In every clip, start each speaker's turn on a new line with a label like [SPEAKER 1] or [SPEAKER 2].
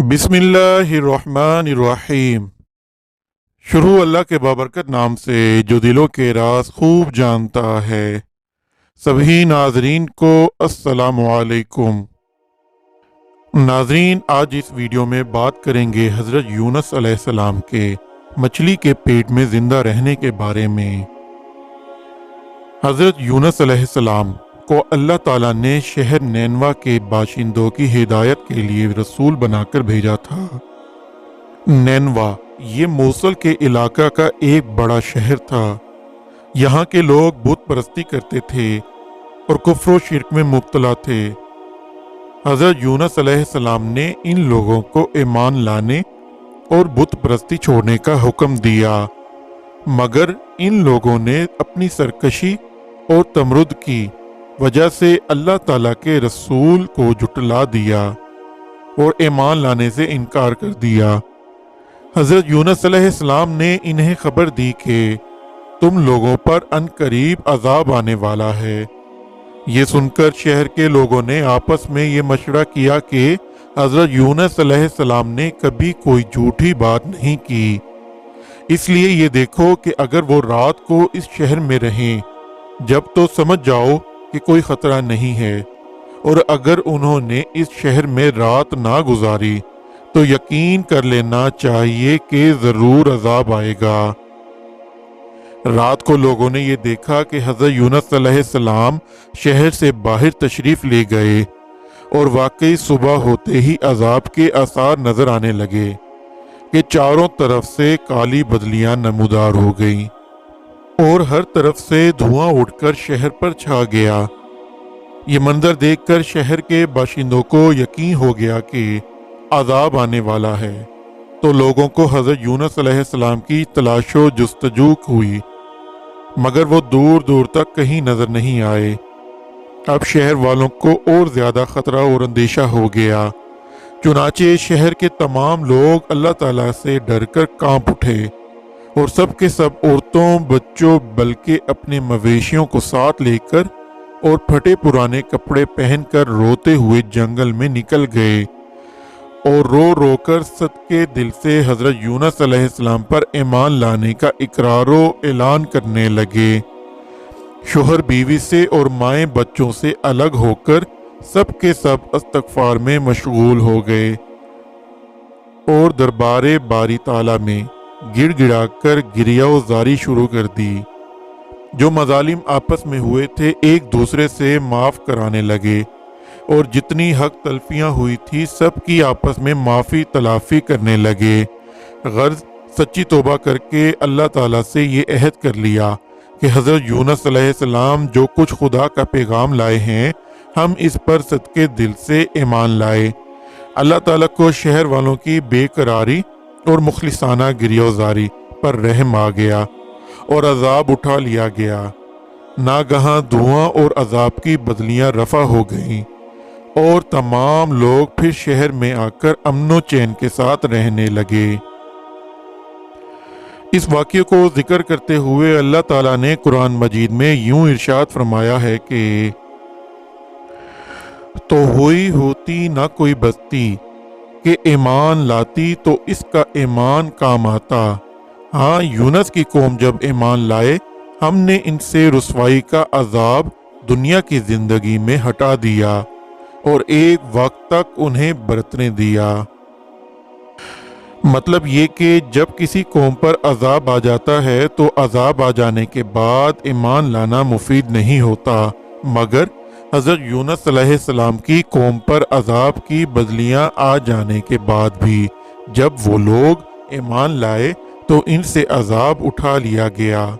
[SPEAKER 1] बिस्मिल्लाहिर्रहमानिर्रहीम। शुरू अल्लाह के बाबरकत नाम से जो दिलों के राज खूब जानता है। सभी नाजरीन को अस्सलामु अलैकुम। नाजरीन, आज इस वीडियो में बात करेंगे हज़रत यूनुस अलैहिस्सलाम के मछली के पेट में ज़िंदा रहने के बारे में। हज़रत यूनुस अलैहिस्सलाम को अल्लाह ताला ने शहर नैनवा के बाशिंदों की हिदायत के लिए रसूल बनाकर भेजा था। नैनवा ये मूसल के इलाका का एक बड़ा शहर था। यहाँ के लोग बुत परस्ती करते थे और कुफ्र व शिर्क में मुब्तला थे। हज़रत यूनुस अलैहिस्सलाम ने इन लोगों को ईमान लाने और बुत परस्ती छोड़ने का हुक्म दिया, मगर इन लोगों ने अपनी सरकशी और तमरुद की वजह से अल्लाह ताला के रसूल को जुटला दिया और ईमान लाने से इनकार कर दिया। हज़रत यूनुस अलैहिस्सलाम ने इन्हें खबर दी कि तुम लोगों पर अनकरीब अजाब आने वाला है। ये सुनकर शहर के लोगों ने आपस में ये मशवरा किया कि हज़रत यूनुस अलैहिस्सलाम ने कभी कोई झूठी बात नहीं की, इसलिए ये देखो कि अगर वो रात को इस शहर में रहें जब तो समझ जाओ कि कोई ख़तरा नहीं है, और अगर उन्होंने इस शहर में रात ना गुजारी तो यकीन कर लेना चाहिए कि ज़रूर अजाब आएगा। रात को लोगों ने ये देखा कि हज़रत यूनुस अलैहिस्सलाम शहर से बाहर तशरीफ़ ले गए और वाकई सुबह होते ही अजाब के आसार नज़र आने लगे कि चारों तरफ से काली बदलियां नमूदार हो गईं और हर तरफ से धुआं उठकर शहर पर छा गया। ये मंजर देखकर शहर के बाशिंदों को यकीन हो गया कि अजाब आने वाला है, तो लोगों को हज़रत यूनुस अलैहिस्सलाम की तलाशो जुस्तजू हुई, मगर वो दूर दूर तक कहीं नजर नहीं आए। अब शहर वालों को और ज्यादा खतरा और अंदेशा हो गया। चुनाचे शहर के तमाम लोग अल्लाह ताला से डरकर कांप उठे और सब के सब औरतों, बच्चों, बल्कि अपने मवेशियों को साथ लेकर और फटे पुराने कपड़े पहनकर रोते हुए जंगल में निकल गए और रो रो कर सदके दिल से हज़रत यूनुस अलैहिस्सलाम पर ईमान लाने का इकरारो ऐलान करने लगे। शोहर बीवी से और माएँ बच्चों से अलग होकर सब के सब इस्तग़फ़ार में मशगूल हो गए और दरबारे बारी ताला में गिड़गिड़ा कर गिरियाज़ारी शुरू कर दी। जो मजालिम आपस में हुए थे एक दूसरे से माफ़ कराने लगे और जितनी हक तलफियाँ हुई थी सब की आपस में माफ़ी तलाफ़ी करने लगे। गर्ज सच्ची तौबा करके अल्लाह ताला से ये अहद कर लिया कि हज़रत यूनुस अलैहिस्सलाम जो कुछ खुदा का पैगाम लाए हैं हम इस पर सदके दिल से ईमान लाए। अल्लाह ताला को शहर वालों की बेकरारी और मुखलिसाना गिरियाज़ारी पर रहम आ गया और अजाब उठा लिया गया। नागहां धुआं और अजाब की बदलियां रफा हो गईं और तमाम लोग फिर शहर में आकर अमनो चैन के साथ रहने लगे। इस वाक़ये को जिक्र करते हुए अल्लाह ताला ने कुरान मजीद में यूं इरशाद फरमाया है कि तो हुई होती ना कोई बस्ती कि ईमान लाती तो इसका ईमान काम आता। हाँ, यूनुस की कौम जब ईमान लाए हमने इनसे रुसवाई का अजाब दुनिया की जिंदगी में हटा दिया और एक वक्त तक उन्हें बरतने दिया। मतलब ये कि जब किसी कौम पर अजाब आ जाता है तो अजाब आ जाने के बाद ईमान लाना मुफीद नहीं होता, मगर हज़रत यूनुस अलैहिस्सलाम की कौम पर अजाब की बदलियां आ जाने के बाद भी जब वो लोग ईमान लाए तो इनसे अजाब उठा लिया गया।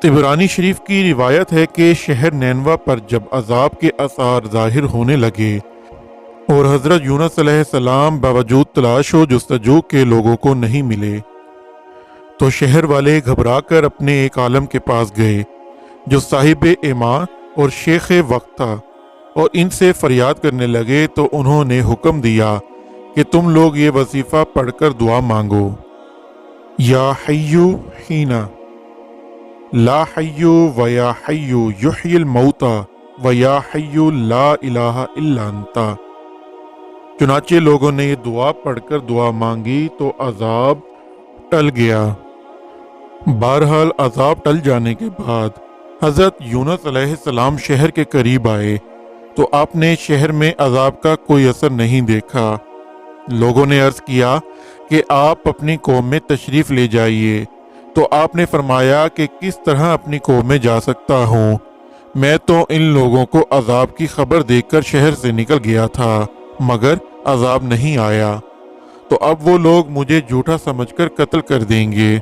[SPEAKER 1] तिबरानी शरीफ की रिवायत है कि शहर नैनवा पर जब अजाब के आसार जाहिर होने लगे और हज़रत यूनुस अलैहिस्सलाम बावजूद तलाश व जुस्तजू के लोगों को नहीं मिले तो शहर वाले घबरा कर अपने एक आलम के पास गए जो साहिब ईमान और शेख वक्त था और इनसे फरियाद करने लगे तो उन्होंने हुक्म दिया कि तुम लोग ये वजीफ़ा पढ़कर दुआ मांगो, या हय्यु हीना ला हय्यु व या हय्यु युह्यिल मौता व या हय्यु ला इलाहा इल्ला अंता। چنانچہ لوگوں نے یہ دعا پڑھ کر دعا مانگی تو عذاب ٹل گیا۔ بہرحال عذاب ٹل جانے کے بعد حضرت یونس علیہ السلام شہر کے قریب آئے تو آپ نے شہر میں عذاب کا کوئی اثر نہیں دیکھا۔ لوگوں نے عرض کیا کہ آپ اپنی قوم میں تشریف لے جائیے، تو آپ نے فرمایا کہ کس طرح اپنی قوم میں جا سکتا ہوں؟ میں تو ان لوگوں کو عذاب کی خبر دے کر شہر سے نکل گیا تھا، مگر عذاب نہیں آیا، تو اب وہ لوگ مجھے جھوٹا سمجھ کر قتل کر دیں گے۔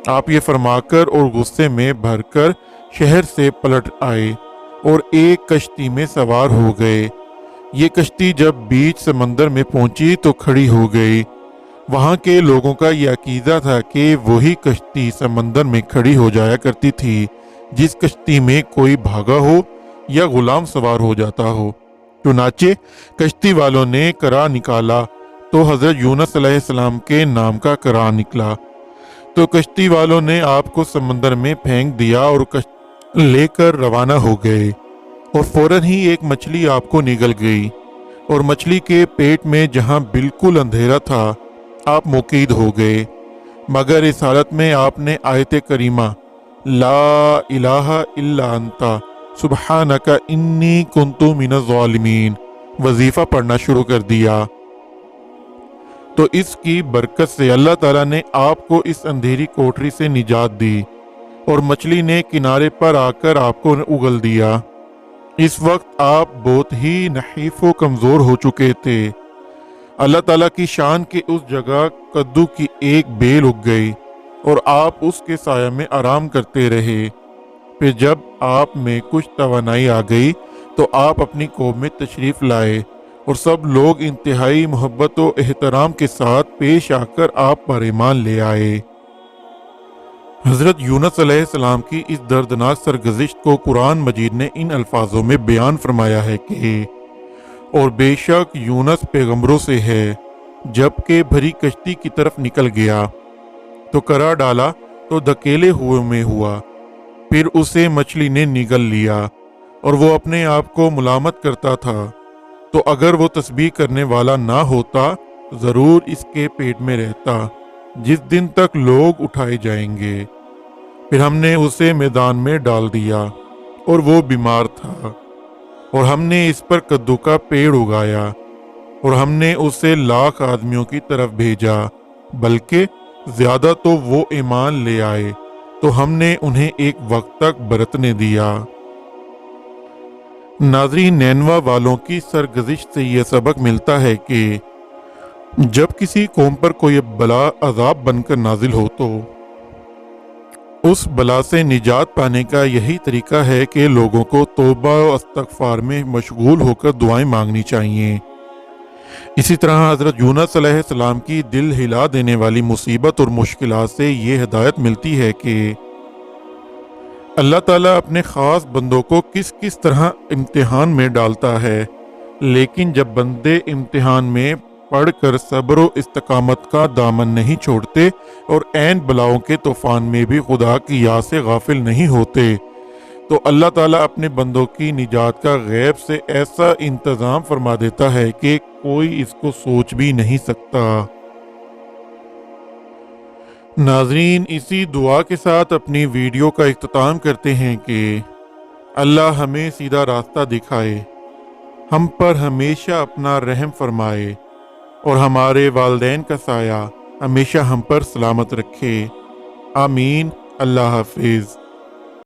[SPEAKER 1] آپ یہ فرما کر اور غصے میں بھر کر شہر سے پلٹ آئے اور ایک کشتی میں سوار ہو گئے۔ یہ کشتی جب بیچ سمندر میں پہنچی تو کھڑی ہو گئی۔ وہاں کے لوگوں کا یہ عقیدہ تھا کہ وہی کشتی سمندر میں کھڑی ہو جایا کرتی تھی جس کشتی میں کوئی بھاگا ہو یا غلام سوار ہو جاتا ہو۔ چنانچہ کشتی والوں نے کرا نکالا تو حضرت یونس علیہ السلام کے نام کا کرا نکلا، تو کشتی والوں نے آپ کو سمندر میں پھینک دیا اور کشتی لے کر روانہ ہو گئے، اور فوراً ہی ایک مچھلی آپ کو نگل گئی، اور مچھلی کے پیٹ میں جہاں بالکل اندھیرا تھا آپ موقید ہو گئے، مگر اس حالت میں آپ نے آیت کریمہ لا الہ الا انت سبحانک انی کنت من الظالمین وظیفہ پڑھنا شروع کر دیا۔ تو اس کی برکت سے اللہ تعالیٰ نے آپ کو اس اندھیری کوٹری سے نجات دی، اور مچھلی نے کنارے پر آ کر آپ کو اگل دیا۔ اس وقت آپ بہت ہی نحیف و کمزور ہو چکے تھے۔ اللہ تعالیٰ کی شان کے اس جگہ کدو کی ایک بیل اگ گئی اور آپ اس کے سایہ میں آرام کرتے رہے۔ پھر جب آپ میں کچھ توانائی آ گئی تو آپ اپنی قوم میں تشریف لائے، اور سب لوگ انتہائی محبت و احترام کے ساتھ پیش آ کر آپ پر ایمان لے آئے۔ حضرت یونس علیہ السلام کی اس دردناک سرگزشت کو قرآن مجید نے ان الفاظوں میں بیان فرمایا ہے کہ اور بے شک یونس پیغمبروں سے ہے، جب کہ بھری کشتی کی طرف نکل گیا تو کرا ڈالا تو دھکیلے ہوئے میں ہوا، پھر اسے مچھلی نے نگل لیا، اور وہ اپنے آپ کو ملامت کرتا تھا، تو اگر وہ تسبیح کرنے والا نہ ہوتا ضرور اس کے پیٹ میں رہتا جس دن تک لوگ اٹھائے جائیں گے۔ پھر ہم نے اسے میدان میں ڈال دیا اور وہ بیمار تھا، اور ہم نے اس پر کدو کا پیڑ اگایا، اور ہم نے اسے 1,00,000 آدمیوں کی طرف بھیجا، بلکہ زیادہ تو وہ ایمان لے آئے تو ہم نے انہیں ایک وقت تک برتنے دیا۔ ناظرین، نینوا والوں کی سرگزشت سے یہ سبق ملتا ہے کہ جب کسی قوم پر کوئی بلا عذاب بن کر نازل ہو تو اس بلا سے نجات پانے کا یہی طریقہ ہے کہ لوگوں کو توبہ و استغفار میں مشغول ہو کر دعائیں مانگنی چاہیے۔ اسی طرح حضرت یونس علیہ السلام کی دل ہلا دینے والی مصیبت اور مشکلات سے یہ ہدایت ملتی ہے کہ اللہ تعالیٰ اپنے خاص بندوں کو کس کس طرح امتحان میں ڈالتا ہے، لیکن جب بندے امتحان میں پڑھ کر صبر و استقامت کا دامن نہیں چھوڑتے اور عین بلاؤں کے طوفان میں بھی خدا کی یاد سے غافل نہیں ہوتے، تو اللہ تعالیٰ اپنے بندوں کی نجات کا غیب سے ایسا انتظام فرما دیتا ہے کہ کوئی اس کو سوچ بھی نہیں سکتا۔ ناظرین، اسی دعا کے ساتھ اپنی ویڈیو کا اختتام کرتے ہیں کہ اللہ ہمیں سیدھا راستہ دکھائے، ہم پر ہمیشہ اپنا رحم فرمائے، اور ہمارے والدین کا سایہ ہمیشہ ہم پر سلامت رکھے۔ آمین۔ اللہ حافظ۔